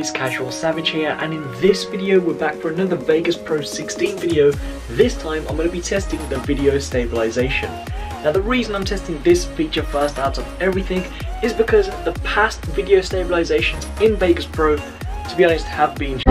CasualSavage here, and in this video we're back for another Vegas Pro 16 video. This time I'm going to be testing the video stabilization. Now the reason I'm testing this feature first out of everything is because the past video stabilizations in Vegas Pro, to be honest, have been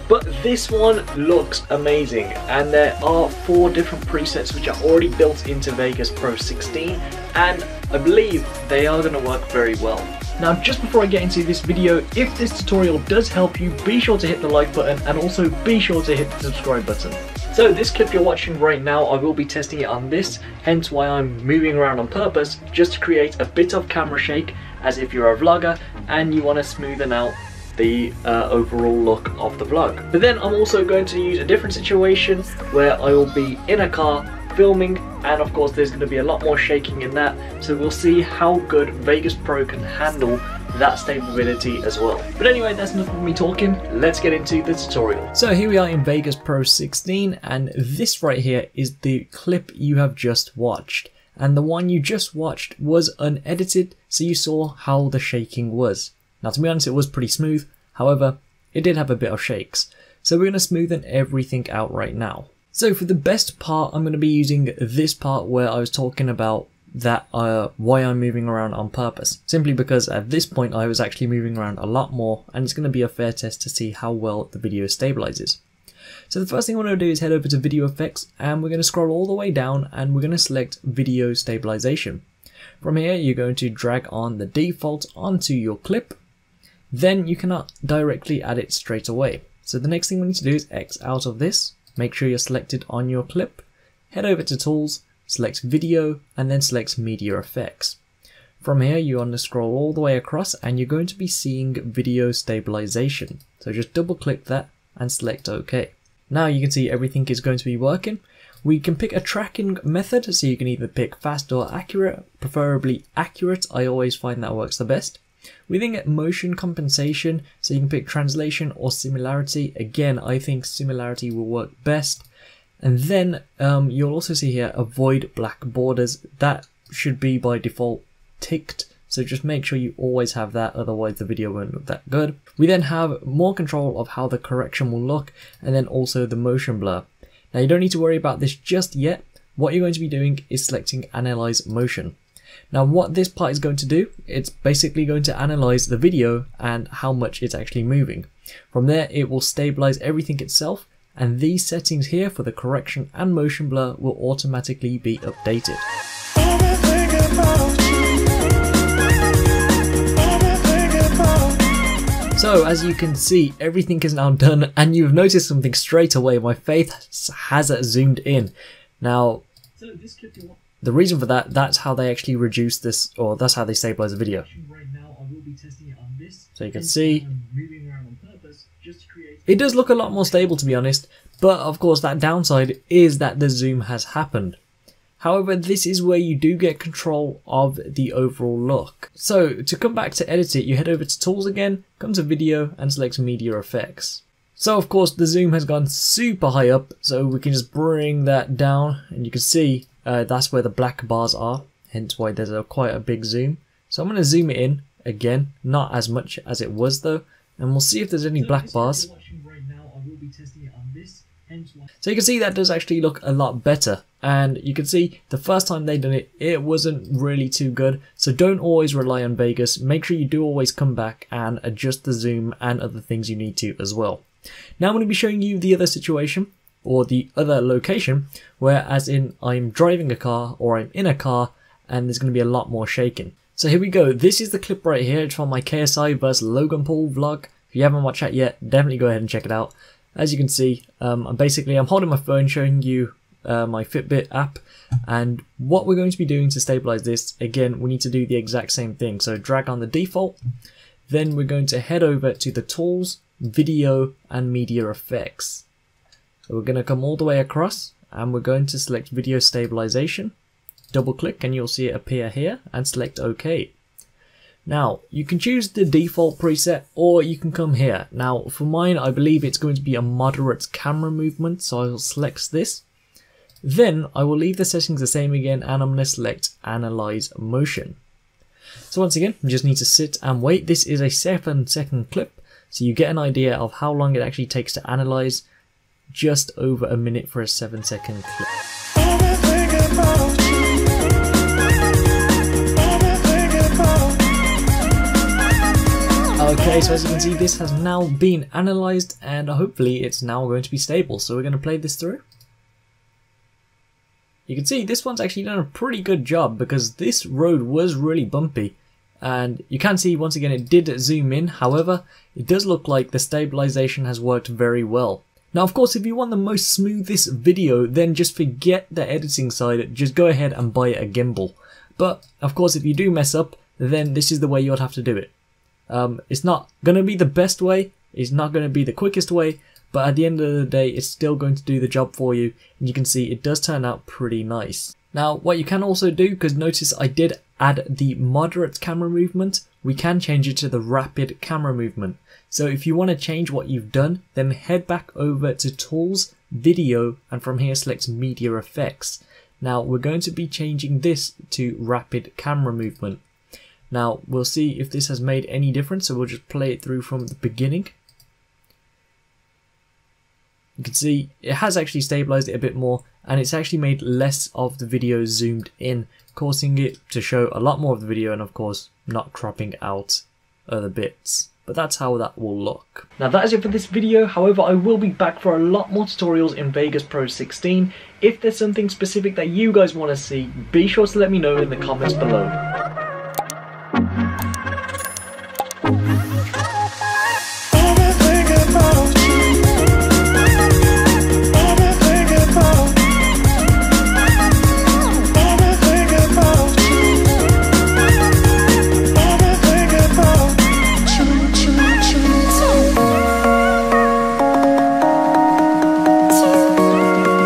but this one looks amazing, and there are 4 different presets which are already built into Vegas Pro 16, and I believe they are going to work very well. Now just before I get into this video, if this tutorial does help you, be sure to hit the like button and also be sure to hit the subscribe button. So this clip you're watching right now, I will be testing it on this, hence why I'm moving around on purpose, just to create a bit of camera shake as if you're a vlogger and you want to smoothen out the overall look of the vlog. But then I'm also going to use a different situation where I will be in a car filming, and of course there's going to be a lot more shaking in that, so we'll see how good Vegas Pro can handle that stability as well. But anyway, that's enough of me talking, let's get into the tutorial. So here we are in Vegas Pro 16, and this right here is the clip you have just watched, and the one you just watched was unedited, so you saw how the shaking was. Now to be honest, it was pretty smooth, however it did have a bit of shakes, so we're going to smoothen everything out right now. So for the best part, I'm going to be using this part where I was talking about that why I'm moving around on purpose. Simply because at this point I was actually moving around a lot more, and it's going to be a fair test to see how well the video stabilizes. So the first thing I want to do is head over to video effects, and we're going to scroll all the way down and we're going to select video stabilization. From here you're going to drag on the default onto your clip, then you cannot directly add it straight away. So the next thing we need to do is X out of this. Make sure you're selected on your clip, head over to Tools, select Video, and then select Media Effects. From here you want to scroll all the way across and you're going to be seeing Video Stabilization. So just double click that and select OK. Now you can see everything is going to be working. We can pick a tracking method, so you can either pick fast or accurate, preferably accurate. I always find that works the best. We then get motion compensation, so you can pick translation or similarity. Again, I think similarity will work best. And then you'll also see here avoid black borders. That should be by default ticked, so just make sure you always have that, otherwise the video won't look that good. We then have more control of how the correction will look, and then also the motion blur. Now you don't need to worry about this just yet. What you're going to be doing is selecting Analyze Motion. Now what this part is going to do, it's basically going to analyze the video and how much it's actually moving. From there it will stabilize everything itself, and these settings here for the correction and motion blur will automatically be updated. So as you can see, everything is now done, and you've noticed something straight away. My face has zoomed in. Now the reason for that, that's how they actually reduce this, or that's how they stabilize the video. So you can see, it does look a lot more stable, to be honest, but of course that downside is that the zoom has happened. However, this is where you do get control of the overall look. So to come back to edit it, you head over to Tools again, come to Video and select Media Effects. So of course the zoom has gone super high up, so we can just bring that down, and you can see that's where the black bars are, hence why there's quite a big zoom. So I'm going to zoom it in again, not as much as it was though, and we'll see if there's any black bars. So you can see that does actually look a lot better, and you can see the first time they done it, it wasn't really too good. So don't always rely on Vegas, make sure you do always come back and adjust the zoom and other things you need to as well. Now I'm going to be showing you the other situation, or the other location, where as in I'm driving a car or I'm in a car and there's going to be a lot more shaking. So here we go, this is the clip right here. It's from my KSI vs Logan Paul vlog. If you haven't watched that yet, definitely go ahead and check it out. As you can see, I'm holding my phone showing you my Fitbit app, and what we're going to be doing to stabilize this, again, we need to do the exact same thing. So drag on the default, then we're going to head over to the Tools, Video and Media Effects. So we're going to come all the way across and we're going to select Video Stabilization. double click and you'll see it appear here and select OK. Now you can choose the default preset or you can come here. Now for mine I believe it's going to be a moderate camera movement, so I'll select this. Then I will leave the settings the same again and I'm going to select Analyze Motion. So once again, you just need to sit and wait. This is a 7-second clip, so you get an idea of how long it actually takes to analyze. Just over a minute for a 7-second clip. Okay, so as you can see, this has now been analyzed and hopefully it's now going to be stable. So we're going to play this through. You can see this one's actually done a pretty good job because this road was really bumpy. And you can see once again it did zoom in, however it does look like the stabilization has worked very well. Now of course if you want the most smoothest video, then just forget the editing side, just go ahead and buy a gimbal. But of course if you do mess up, then this is the way you'll have to do it. It's not going to be the best way, it's not going to be the quickest way, but at the end of the day it's still going to do the job for you, and you can see it does turn out pretty nice. Now what you can also do, because notice I did add the moderate camera movement, we can change it to the rapid camera movement. So if you want to change what you've done, then head back over to Tools, Video, and from here select Media Effects. Now we're going to be changing this to rapid camera movement. Now we'll see if this has made any difference, so we'll just play it through from the beginning. You can see it has actually stabilized it a bit more, and it's actually made less of the video zoomed in, causing it to show a lot more of the video and of course not cropping out other bits. But that's how that will look. Now that is it for this video, however I will be back for a lot more tutorials in Vegas Pro 16. If there's something specific that you guys want to see, be sure to let me know in the comments below.